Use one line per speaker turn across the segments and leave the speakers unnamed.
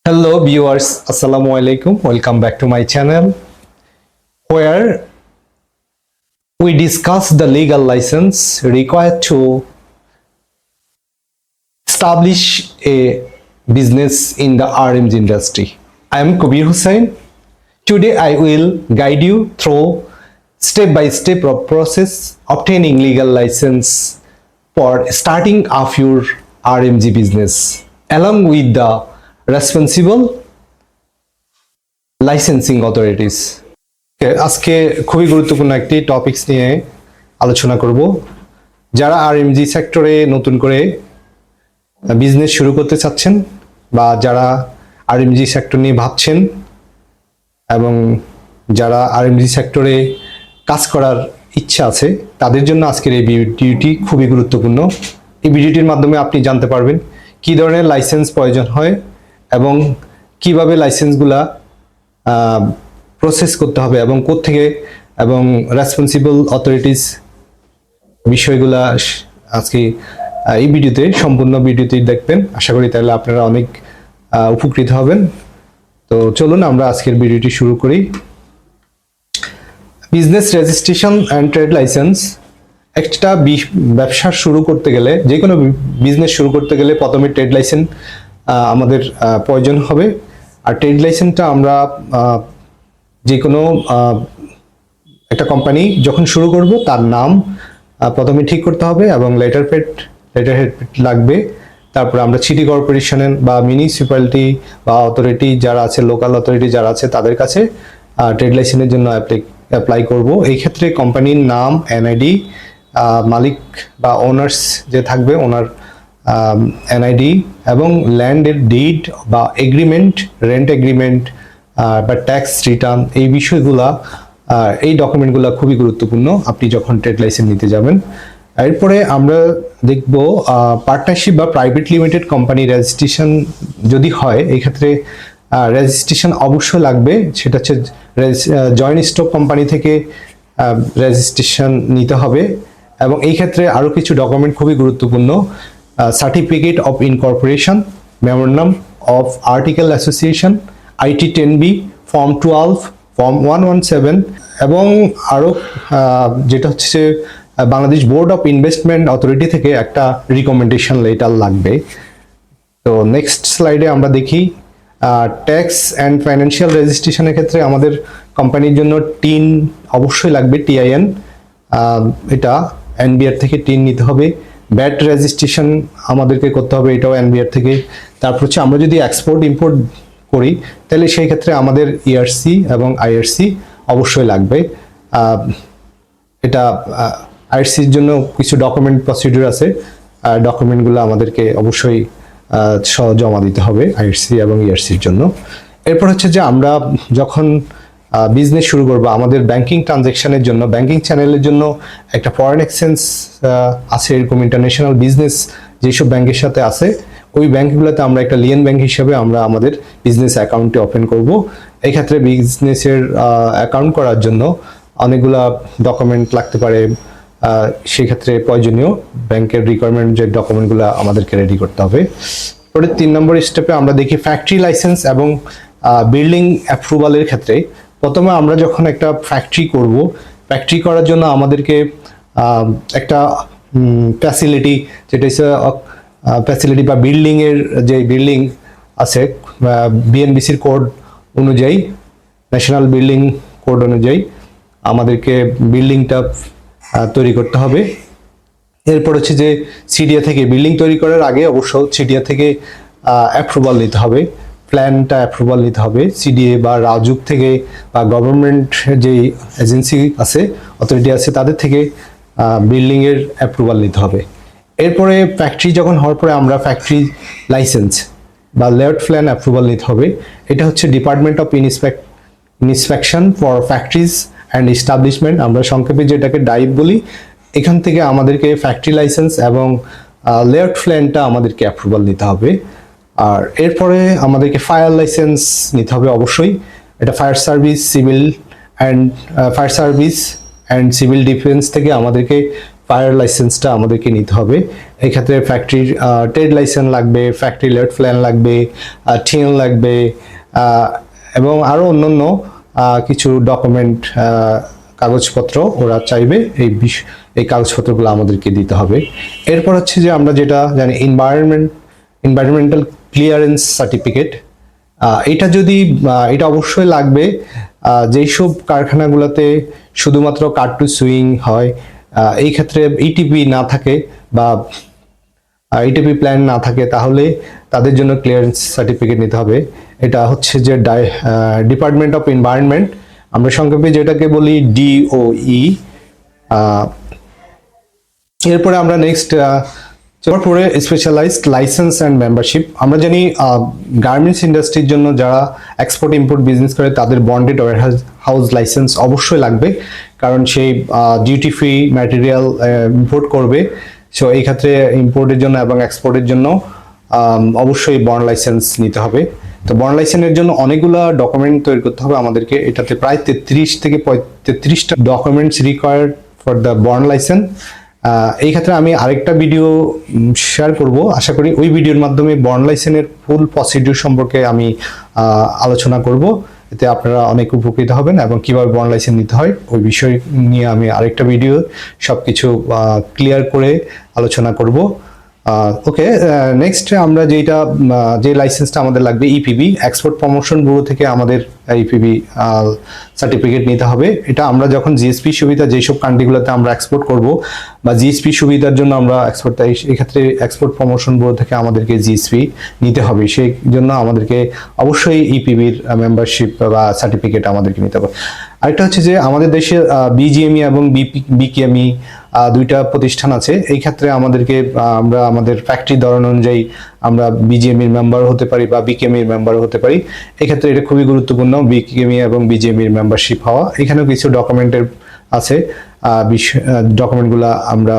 Hello viewers, Assalamu alaikum. Welcome back to my channel where we discuss the legal license required to establish a business in the RMG industry. I am Kabir Hussain. Today I will guide you through step-by-step process obtaining legal license for starting off your RMG business along with the responsible licensing authorities. আজকে খুবই গুরুত্বপূর্ণ একটি topics নিয়ে আলোচনা করব। যারা RMG সেক্টরে নতুন করে বিজনেস শুরু করতে চাচ্ছেন বা যারা আরএমজি সেক্টর নিয়ে ভাবছেন এবং যারা আরএমজি সেক্টরে কাজ করার ইচ্ছা আছে তাদের জন্য আজকের এই ভিডিওটি খুবই গুরুত্বপূর্ণ। এই ভিডিওটির মাধ্যমে আপনি জানতে পারবেন কী ধরনের লাইসেন্স প্রয়োজন হয় এবং কিভাবে লাইসেন্সগুলা প্রসেস করতে হবে এবং কোত্থেকে এবং রেসপন্সিবল অথরিটিস বিষয়গুলা আজকে এই ভিডিওতে সম্পূর্ণ ভিডিওটি দেখবেন। আশা করি তাহলে আপনারা অনেক উপকৃত হবেন। তো চলুন আমরা আজকের ভিডিওটি শুরু করি। Business registration and trade licence. একটা ব্যবসা শুরু করতে গেলে, যে কোনো বিজনেস শুরু করতে গেলে প্রথমে ট্রেড লাইসেন্স আমাদের প্রয়োজন হবে। আর ট্রেড লাইসেন্সটা আমরা যে কোনো একটা কোম্পানি যখন শুরু করব তার নাম প্রথমে ঠিক করতে হবে এবং লেটার হেড লাগবে। তারপর আমরা সিটি কর্পোরেশনের বা মিউনিসিপ্যালিটি বা অথরিটি যারা আছে, লোকাল অথরিটি যারা আছে তাদের কাছে ট্রেড লাইসেন্সের জন্য অ্যাপ্লাই করব। এই ক্ষেত্রে কোম্পানির নাম, এনআইডি, মালিক বা ওনার্স যে থাকবে ওনার এনআইডি এবং ল্যান্ডের ডিড বা এগ্রিমেন্ট, রেন্ট এগ্রিমেন্ট বা ট্যাক্স রিটার্ন, এই বিষয়গুলা, এই ডকুমেন্টগুলো খুবই গুরুত্বপূর্ণ আপনি যখন ট্রেড লাইসেন্স নিতে যাবেন। এরপরে আমরা দেখব পার্টনারশিপ বা প্রাইভেট লিমিটেড কোম্পানি রেজিস্ট্রেশন যদি হয়, এই ক্ষেত্রে রেজিস্ট্রেশন অবশ্যই লাগবে। সেটা হচ্ছে জয়েন্ট স্টক কোম্পানি থেকে রেজিস্ট্রেশন নিতে হবে এবং এই ক্ষেত্রে আরও কিছু ডকুমেন্ট খুবই গুরুত্বপূর্ণ। Certificate of incorporation, memorandum of article association, IT 10B, form 12, form 117 এবং আরও যেটা হচ্ছে Bangladesh board of investment authority থেকে একটা রিকমেন্ডেশন লেটার লাগবে। তো নেক্সট স্লাইডে আমরা দেখি ট্যাক্স অ্যান্ড ফাইন্যান্সিয়াল রেজিস্ট্রেশনের ক্ষেত্রে আমাদের কোম্পানির জন্য টিন অবশ্যই লাগবে, টিআইএন। এটা এনবিআর থেকে টিন নিতে হবে। ব্যাট রেজিস্ট্রেশন আমাদেরকে করতে হবে, এটাও এনবিআর থেকে। তারপর হচ্ছে আমরা যদি এক্সপোর্ট ইম্পোর্ট করি তাহলে সেই ক্ষেত্রে আমাদের ইআরসি এবং আইআরসি অবশ্যই লাগবে। এটা আইআরসির জন্য কিছু ডকুমেন্ট প্রসিডিউর আছে, ডকুমেন্টগুলো আমাদেরকে অবশ্যই জমা দিতে হবে আইআরসি এবং ইআরসির জন্য। এরপর হচ্ছে যে আমরা যখন বিজনেস শুরু করবো আমাদের ব্যাংকিং ট্রানজ্যাকশনের জন্য, ব্যাংকিং চ্যানেলের জন্য একটা ফরেন এক্সচেঞ্জ আছে, এরকম ইন্টারন্যাশনাল বিজনেস যেসব ব্যাংকের সাথে আছে ওই ব্যাংকগুলোতে আমরা একটা লিয়েন ব্যাংক হিসেবে আমরা আমাদের বিজনেস অ্যাকাউন্টে ওপেন করব। এই ক্ষেত্রে বিজনেসের অ্যাকাউন্ট করার জন্য অনেকগুলা ডকুমেন্ট লাগতে পারে, সেই ক্ষেত্রে প্রয়োজনীয় ব্যাংকের রিকোয়ারমেন্ট যে ডকুমেন্টগুলো আমাদেরকে রেডি করতে হবে। পরে 3 নম্বর স্টেপে আমরা দেখি ফ্যাক্টরি লাইসেন্স এবং বিল্ডিং অ্যাপ্রুভালের ক্ষেত্রে প্রথমে আমরা যখন একটা ফ্যাক্টরি করব, ফ্যাক্টরি করার জন্য আমাদেরকে একটা ফ্যাসিলিটি, যেটা হচ্ছে ফ্যাসিলিটি বা বিল্ডিংয়ের যে বিল্ডিং আছে বিএনবিসির কোড অনুযায়ী, ন্যাশনাল বিল্ডিং কোড অনুযায়ী আমাদেরকে বিল্ডিংটা তৈরি করতে হবে। এরপর হচ্ছে যে সিডিএ থেকে বিল্ডিং তৈরি করার আগে অবশ্য সিডিএ থেকে অ্যাপ্রুভাল নিতে হবে, প্ল্যানটা অ্যাপ্রুভাল নিতে হবে সিডিএ বা রাজুক থেকে বা গভর্নমেন্ট যেই এজেন্সি আছে, অথরিটি আছে তাদের থেকে বিল্ডিংয়ের অ্যাপ্রুভাল নিতে হবে। এরপরে ফ্যাক্টরি যখন হওয়ার পরে আমরা ফ্যাক্টরি লাইসেন্স বা লেআউট প্ল্যান অ্যাপ্রুভাল নিতে হবে। এটা হচ্ছে department of inspection for factories and establishment, আমরা সংক্ষেপে যেটাকে ডাইভ বলি। এখান থেকে আমাদেরকে ফ্যাক্টরি লাইসেন্স এবং লেআউট প্ল্যানটা আমাদেরকে অ্যাপ্রুভাল নিতে হবে। আর এরপরে আমাদেরকে ফায়ার লাইসেন্স নিতে হবে অবশ্যই। এটা fire service and civil defence থেকে আমাদেরকে ফায়ার লাইসেন্সটা আমাদেরকে নিতে হবে। এই ক্ষেত্রে ফ্যাক্টরির ট্রেড লাইসেন্স লাগবে, ফ্যাক্টরি লেট প্ল্যান লাগবে, টিএন লাগবে, এবং আরও অন্যান্য কিছু ডকুমেন্ট, কাগজপত্র ওরা চাইবে। এই কাগজপত্রগুলো আমাদেরকে দিতে হবে। এরপর হচ্ছে যে আমরা যেটা জানি এনভায়রনমেন্টাল ক্লিয়ারেন্স সার্টিফিকেট। এটা অবশ্যই লাগবে যেই সব কারখানাগুলোতে শুধুমাত্র কাট টু সুইং হয়, এই ক্ষেত্রে ইটিপি না থাকে বা ইটিপি প্ল্যান না থাকে, তাহলে তাদের জন্য ক্লিয়ারেন্স সার্টিফিকেট নিতে হবে। এটা হচ্ছে যে ডিপার্টমেন্ট অফ এনভায়রনমেন্ট, আমরা সংক্ষেপে যেটাকে বলি DOE। এরপরে আমরা নেক্সট পরে স্পেশালাইজড লাইসেন্স অ্যান্ড মেম্বারশিপ। আমরা জানি গার্মেন্টস ইন্ডাস্ট্রির জন্য যারা এক্সপোর্ট ইম্পোর্ট বিজনেস করে তাদের বন্ডেড হাউস লাইসেন্স অবশ্যই লাগবে, কারণ সেই ডিউটি ফ্রি ম্যাটেরিয়াল ইম্পোর্ট করবে। সো এই ক্ষেত্রে ইম্পোর্টের জন্য এবং এক্সপোর্টের জন্য অবশ্যই বন্ড লাইসেন্স নিতে হবে। তো বন্ড লাইসেন্সের জন্য অনেকগুলো ডকুমেন্ট তৈরি করতে হবে আমাদেরকে। এটাতে প্রায় 33 থেকে 33টা documents required for the bond licence. এই ক্ষেত্রে আমি আরেকটা ভিডিও শেয়ার করব, আশা করি ওই ভিডিওর মাধ্যমে বন্ড লাইসেন্সের ফুল প্রসিডিউর সম্পর্কে আমি আলোচনা করব। এতে আপনারা অনেক উপকৃত হবেন এবং কিভাবে বন্ড লাইসেন্স নিতে হয় ওই বিষয় নিয়ে আমি আরেকটা ভিডিও সবকিছু ক্লিয়ার করে আলোচনা করব। ওকে, নেক্সট আমরা যে লাইসেন্সটা আমাদের লাগবে ইপিবি, এক্সপোর্ট প্রমোশন ব্যুরো থেকে আমাদের ইপিবি সার্টিফিকেট নিতে হবে। এটা আমরা যখন জিএসপি সুবিধা যেসব কান্ট্রিগুলোতে আমরা এক্সপোর্ট করব বা জিএসপি সুবিধার জন্য আমরা এক্সপোর্ট, এই ক্ষেত্রে এক্সপোর্ট প্রমোশন ব্যুরো থেকে আমাদেরকে জিএসপি নিতে হবে। সেই জন্য আমাদেরকে অবশ্যই ইপিবির মেম্বারশিপ বা সার্টিফিকেট আমাদেরকে নিতে হবে। আরেকটা হচ্ছে যে আমাদের দেশে বিজিএমই এবং বিকেএমই দুইটা প্রতিষ্ঠান আছে। এই ক্ষেত্রে আমাদেরকে আমরা আমাদের ফ্যাক্টরি ধরন অনুযায়ী আমরা বিজিএমইর মেম্বার হতে পারি বা বিকেএমইর মেম্বার হতে পারি। এই ক্ষেত্রে এটা খুবই গুরুত্বপূর্ণ বিকেএমই এবং বিজিএমইর মেম্বারশিপ হওয়া। এখানেও কিছু ডকুমেন্টের আছে, ডকুমেন্টগুলো আমরা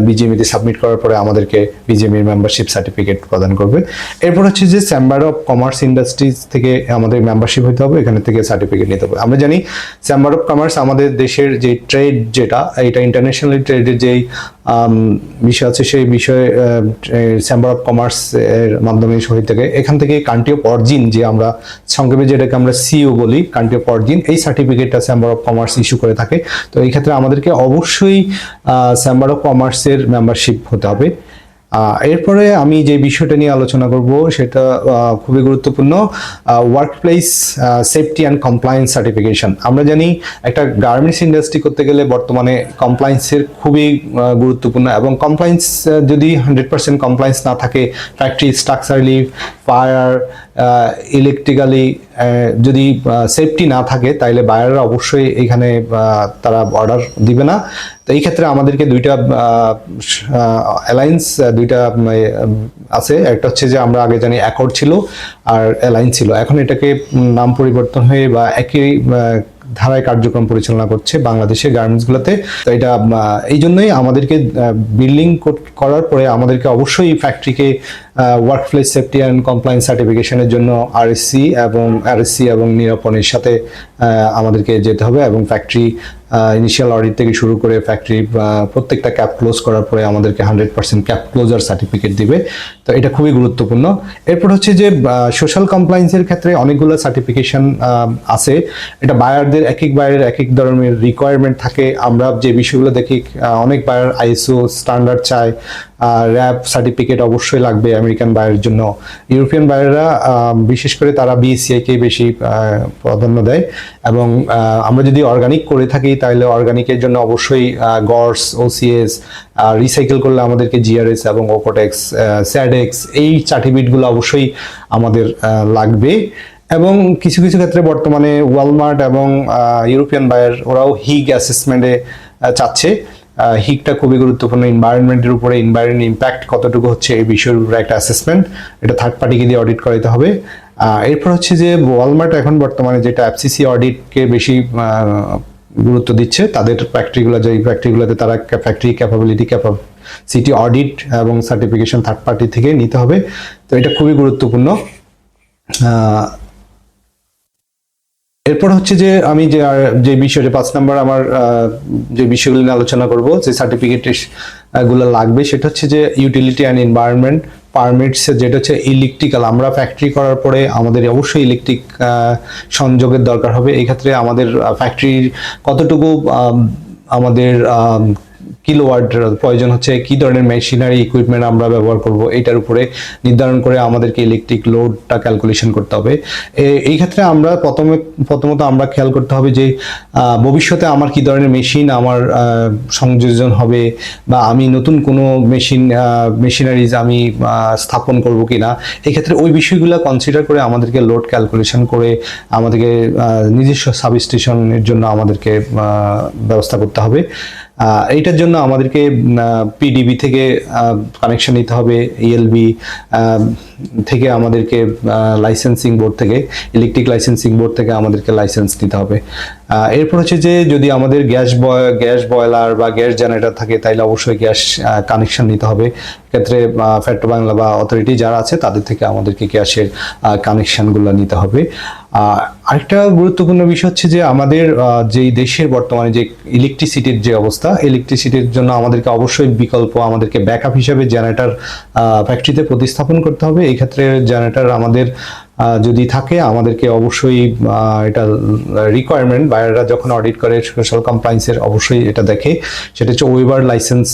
বিজিএমইতে সাবমিট করার পরে আমাদেরকে বিজিএমইর মেম্বারশিপ সার্টিফিকেট প্রদান করবে। এরপর হচ্ছে যে চেম্বার অফ কমার্স ইন্ডাস্ট্রিজ থেকে আমাদের মেম্বারশিপ হতে হবে, এখানে থেকে সার্টিফিকেট নিতে হবে। আমরা জানি চেম্বার অফ কমার্স আমাদের দেশের যে ট্রেড, এটা ইন্টারন্যাশনাল ট্রেডের যেই বিষয় আছে সেই বিষয়ে চেম্বার অফ কমার্স এর মাধ্যমে হয়ে থাকে। এখান থেকে কান্ট্রি অফ অরিজিন, যে আমরা সংক্ষেপে যেটাকে আমরা সিও বলি, কান্ট্রি অফ অরিজিন, এই সার্টিফিকেটটা চেম্বার অফ কমার্স ইস্যু করে থাকে। তো এই ক্ষেত্রে আমাদেরকে অবশ্যই চেম্বার অফ কমার্সের মেম্বারশিপ হতে হবে। এরপরে আমি যে বিষয়টা নিয়ে আলোচনা করব সেটা খুবই গুরুত্বপূর্ণ, workplace safety and compliance certification. আমরা জানি একটা গার্মেন্টস ইন্ডাস্ট্রি করতে গেলে বর্তমানে কমপ্লায়েন্সের খুবই গুরুত্বপূর্ণ, এবং কমপ্লায়েন্স যদি 100% কমপ্লায়েন্স না থাকে, ফ্যাক্টরি স্ট্রাকচারালি, ফায়ার, ইলেকট্রিক্যালি যদি সেফটি না থাকে, তাহলে বায়াররা অবশ্যই এখানে তারা অর্ডার দিবে না। তো এই ক্ষেত্রে আমাদেরকে দুইটা অ্যালায়েন্স আছে। একটা হচ্ছে যে আমরা আগে জানি অ্যাকর্ড ছিল আর অ্যালায়েন্স ছিল, এখন এটাকে নাম পরিবর্তন হয়ে বা একই ধারায় কার্যক্রম পরিচালনা করছে বাংলাদেশের গার্মেন্টসগুলোতে। তো এটা এই জন্যই আমাদেরকে বিল্ডিং করার পরে আমাদেরকে অবশ্যই ফ্যাক্টরিকে ওয়ার্কপ্লেস সেফটি অ্যান্ড কমপ্লায়েন্স সার্টিফিকেশনের জন্য আরএসসি এবং নিরাপনের সাথে আমাদেরকে যেতে হবে, এবং ফ্যাক্টরি ইনিশিয়াল অডিট থেকে শুরু করে ফ্যাক্টরি প্রত্যেকটা ক্যাপ ক্লোজ করার পরে আমাদেরকে 100% ক্যাপ ক্লোজার সার্টিফিকেট দিবে। তো এটা খুবই গুরুত্বপূর্ণ। এরপর হচ্ছে যে সোশ্যাল কমপ্লায়েন্সের ক্ষেত্রে অনেকগুলো সার্টিফিকেশন আছে। এটা বায়ারদের এক বায়ারের এক ধরনের রিকোয়ারমেন্ট থাকে। আমরা যে বিষয়গুলো দেখি, অনেক বায়ার আইএসও স্ট্যান্ডার্ড চায়, র্যাব সার্টিফিকেট অবশ্যই লাগবে আমেরিকান বায়ারের জন্য। ইউরোপিয়ান বায়াররা বিশেষ করে তারা বিএসসিআইকে বেশি প্রাধান্য দেয়, এবং আমরা যদি অর্গানিক করে থাকি তাহলে অর্গানিকের জন্য অবশ্যই গর্স, ওসিএস, রিসাইকেল করলে আমাদেরকে জিআরএস এবং ওকোটেক্স, স্যাডেক্স, এই সার্টিফিকেটগুলো অবশ্যই আমাদের লাগবে। এবং কিছু কিছু ক্ষেত্রে বর্তমানে ওয়ালমার্ট এবং ইউরোপিয়ান বায়ার ওরাও হিগ অ্যাসেসমেন্টে চাচ্ছে। হিগটা খুবই গুরুত্বপূর্ণ, এনভায়রনমেন্টের উপরে এনভায়রনমেন্ট ইম্প্যাক্ট কতটুকু হচ্ছে এই বিষয়ের উপরে একটা অ্যাসেসমেন্ট, এটা থার্ড পার্টিকে দিয়ে অডিট করাতে হবে। এরপর হচ্ছে যে ওয়ালমার্ট এখন বর্তমানে যেটা এফসিসি অডিটকে বেশি গুরুত্ব দিচ্ছে, তাদের ফ্যাক্টরিগুলো, যে ফ্যাক্টরিগুলোতে তারা ফ্যাক্টরি ক্যাপাসিটি অডিট এবং সার্টিফিকেশন থার্ড পার্টি থেকে নিতে হবে। তো এটা খুবই গুরুত্বপূর্ণ। এরপর হচ্ছে যে আমি যে বিষয় 5 নাম্বার আমার যে বিষয়গুলো নিয়ে আলোচনা করব, যে সার্টিফিকেট গুলো লাগবে, সেটা হচ্ছে যে ইউটিলিটি অ্যান্ড এনভায়রনমেন্ট পারমিটস, যেটা হচ্ছে ইলেকট্রিক্যাল। আমরা ফ্যাক্টরি করার পরে আমাদের অবশ্যই ইলেকট্রিক সংযোগের দরকার হবে। এই ক্ষেত্রে আমাদের ফ্যাক্টরির কতটুকু আমাদের কিলোওয়াট প্রয়োজন হচ্ছে, কি ধরনের মেশিনারি ইকুইপমেন্ট আমরা ব্যবহার করব, এটার উপরে নির্ধারণ করে আমাদেরকে ইলেকট্রিক লোডটা ক্যালকুলেশন করতে হবে। এই ক্ষেত্রে আমরা প্রথমত আমরা খেয়াল করতে হবে যে ভবিষ্যতে আমার কি ধরনের মেশিন আমার সংযোজন হবে, বা আমি নতুন কোনো মেশিনারিজ আমি স্থাপন করব কিনা। এই ক্ষেত্রে ওই বিষয়গুলো কনসিডার করে আমাদেরকে লোড ক্যালকুলেশন করে আমাদেরকে নিজস্ব সাবস্টেশনের জন্য আমাদেরকে ব্যবস্থা করতে হবে। এইটার জন্য আমাদেরকে পিডিবি থেকে কানেকশন নিতে হবে, ইএলবি থেকে আমাদেরকে লাইসেন্সিং বোর্ড থেকে, ইলেকট্রিক লাইসেন্সিং বোর্ড থেকে আমাদেরকে লাইসেন্স নিতে হবে। এরপর হচ্ছে যে যদি আমাদের গ্যাস বয়লার বা গ্যাস জেনারেটর থাকে, তাইলে অবশ্যই গ্যাস কানেকশন নিতে হবে। ক্ষেত্রে পেট্রোবাংলা বা অথরিটি যারা আছে তাদের থেকে আমাদেরকে গ্যাসের কানেকশনগুলো নিতে হবে। আরেকটা গুরুত্বপূর্ণ বিষয় হচ্ছে যে আমাদের যেই দেশের বর্তমানে যে ইলেকট্রিসিটির যে অবস্থা, ইলেকট্রিসিটির জন্য আমাদেরকে অবশ্যই বিকল্প, আমাদেরকে ব্যাকআপ হিসেবে জেনারেটর ফ্যাক্টরিতে প্রতিস্থাপন করতে হবে। এই ক্ষেত্রে জেনারেটর আমাদের যদি থাকে, আমাদেরকে অবশ্যই এটা রিকোয়ারমেন্ট, বাইরেরা যখন অডিট করে সোশ্যাল কমপ্লায়েন্সের অবশ্যই এটা দেখে, সেটা হচ্ছে ওয়েবার লাইসেন্স,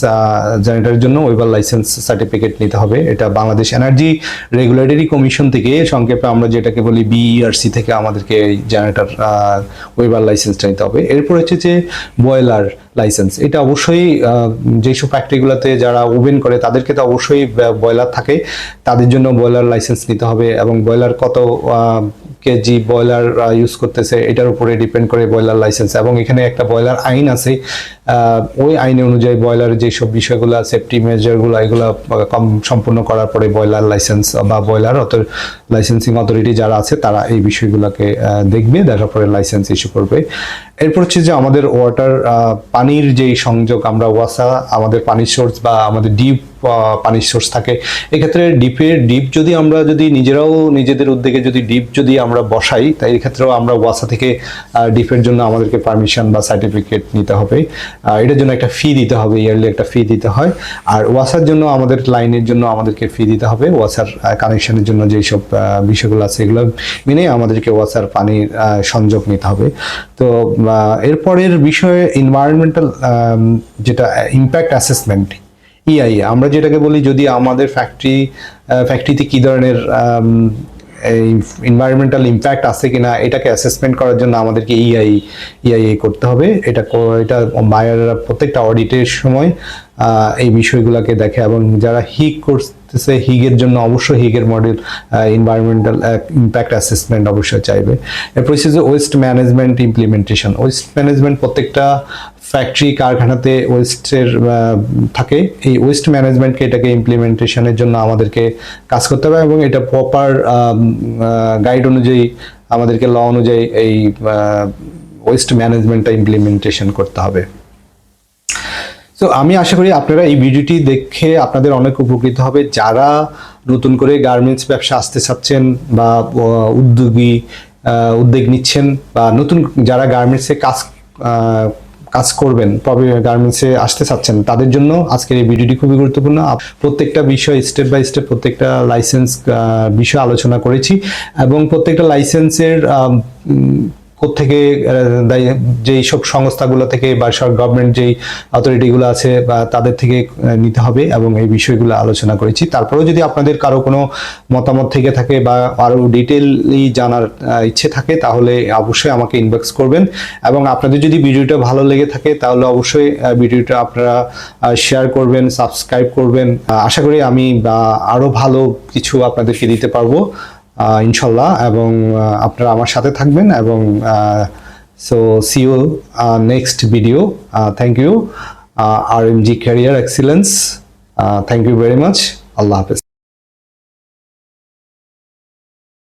জেনারেটরের জন্য ওয়েবার লাইসেন্স সার্টিফিকেট নিতে হবে। এটা বাংলাদেশ এনার্জি রেগুলেটরি কমিশন থেকে, সংক্ষেপে আমরা যেটাকে বলি বিইআরসি থেকে আমাদেরকে জেনারেটর ওয়েবার লাইসেন্সটা নিতে হবে। এরপর হচ্ছে যে বয়লার লাইসেন্স, এটা অবশ্যই যেসব ফ্যাক্টরিগুলোতে যারা ওভেন করে তাদেরকে তো অবশ্যই বয়লার থাকে, তাদের জন্য বয়লার লাইসেন্স নিতে হবে। এবং বয়লার কত কেজি বয়লার ইউজ করতেছে এটার উপরে ডিপেন্ড করে বয়লার লাইসেন্স। এবং এখানে একটা বয়লার আইন আছে, ওই আইন অনুযায়ী বয়লার যেসব বিষয়গুলো, সেফটি মেজারগুলো, এগুলো সম্পূর্ণ করার পরে বয়লার লাইসেন্স বা বয়লার লাইসেন্সিং অথরিটি যারা আছে তারা এই বিষয়গুলোকে দেখবে, দেখার পরে লাইসেন্স ইস্যু করবে। এরপর হচ্ছে যে আমাদের ওয়াটার, পানির যেই সংযোগ, আমরা ওয়াসা, আমাদের পানির সোর্স বা আমাদের ডিপ পানির সোর্স থাকে, এক্ষেত্রে ডিপ যদি আমরা নিজেরাও নিজেদের উদ্যোগে যদি ডিপ যদি আমরা বসাই, তাই এই ক্ষেত্রেও আমরা ওয়াসা থেকে ডিপের জন্য আমাদেরকে পারমিশন বা সার্টিফিকেট নিতে হবে। এটার জন্য একটা ফি দিতে হবে, ইয়ারলি একটা ফি দিতে হয়। আর ওয়াসার জন্য আমাদের লাইনের জন্য আমাদেরকে ফি দিতে হবে। ওয়াসার কানেকশনের জন্য যেসব বিষয়গুলো আছে এগুলো মেনে আমাদেরকে ওয়াসার পানির সংযোগ নিতে হবে। তো এরপরের বিষয়ে এনভায়রনমেন্টাল যেটা ইম্প্যাক্ট অ্যাসেসমেন্ট, ইআইএ আমরা যেটাকে বলি, যদি আমাদের ফ্যাক্টরিতে কি ধরনের এনভায়রনমেন্টাল ইম্প্যাক্ট আছে কিনা, এটাকে অ্যাসেসমেন্ট করার জন্য আমাদেরকে ইআইএ করতে হবে। এটা বায়াররা প্রত্যেকটা অডিটের সময় এই বিষয়গুলোকে দেখে, এবং যারা হিগ করতেছে হিগের জন্য অবশ্যই হিগের মডেল এনভায়রনমেন্টাল ইম্প্যাক্ট অ্যাসেসমেন্ট অবশ্যই চাইবে। এরপর হচ্ছে যে waste management implementation. Waste management প্রত্যেকটা ফ্যাক্টরি কারখানাতে ওয়েস্টের থাকে, এই ওয়েস্ট ম্যানেজমেন্টকে এটাকে ইমপ্লিমেন্টেশনের জন্য আমাদেরকে কাজ করতে হবে, এবং এটা প্রপার গাইড অনুযায়ী আমাদেরকে ল অনুযায়ী এই ওয়েস্ট ম্যানেজমেন্টটা ইমপ্লিমেন্টেশন করতে হবে। তো আমি আশা করি আপনারা এই ভিডিওটি দেখে আপনাদের অনেক উপকৃত হবে। যারা নতুন করে গার্মেন্টস ব্যবসা আসতে চাচ্ছেন বা উদ্যোগ নিচ্ছেন, বা নতুন যারা গার্মেন্টসে কাজ করবেন, গার্মেন্টসে আসতে চাচ্ছেন, তাদের জন্য আজকের এই ভিডিওটি খুবই গুরুত্বপূর্ণ। প্রত্যেকটা বিষয় স্টেপ বাই স্টেপ প্রত্যেকটা লাইসেন্স বিষয় আলোচনা করেছি, এবং প্রত্যেকটা লাইসেন্সের থেকে যেই সব সংস্থাগুলো থেকে বা গভর্নমেন্ট যেই অথরিটিগুলো আছে বা তাদের থেকে নিতে হবে, এবং এই বিষয়গুলো আলোচনা করেছি। তারপরেও যদি আপনাদের কারো কোনো মতামত থেকে থাকে বা আরও ডিটেইলি জানার ইচ্ছে থাকে, তাহলে অবশ্যই আমাকে ইনবক্স করবেন। এবং আপনাদের যদি ভিডিওটা ভালো লেগে থাকে তাহলে অবশ্যই ভিডিওটা আপনারা শেয়ার করবেন, সাবস্ক্রাইব করবেন। আশা করি আমি আরও ভালো কিছু আপনাদেরকে দিতে পারবো ইনশাল্লাহ, এবং আপনারা আমার সাথে থাকবেন। এবং so see you next video. Thank you RMG Career Excellence, thank you very much. আল্লাহ হাফেজ।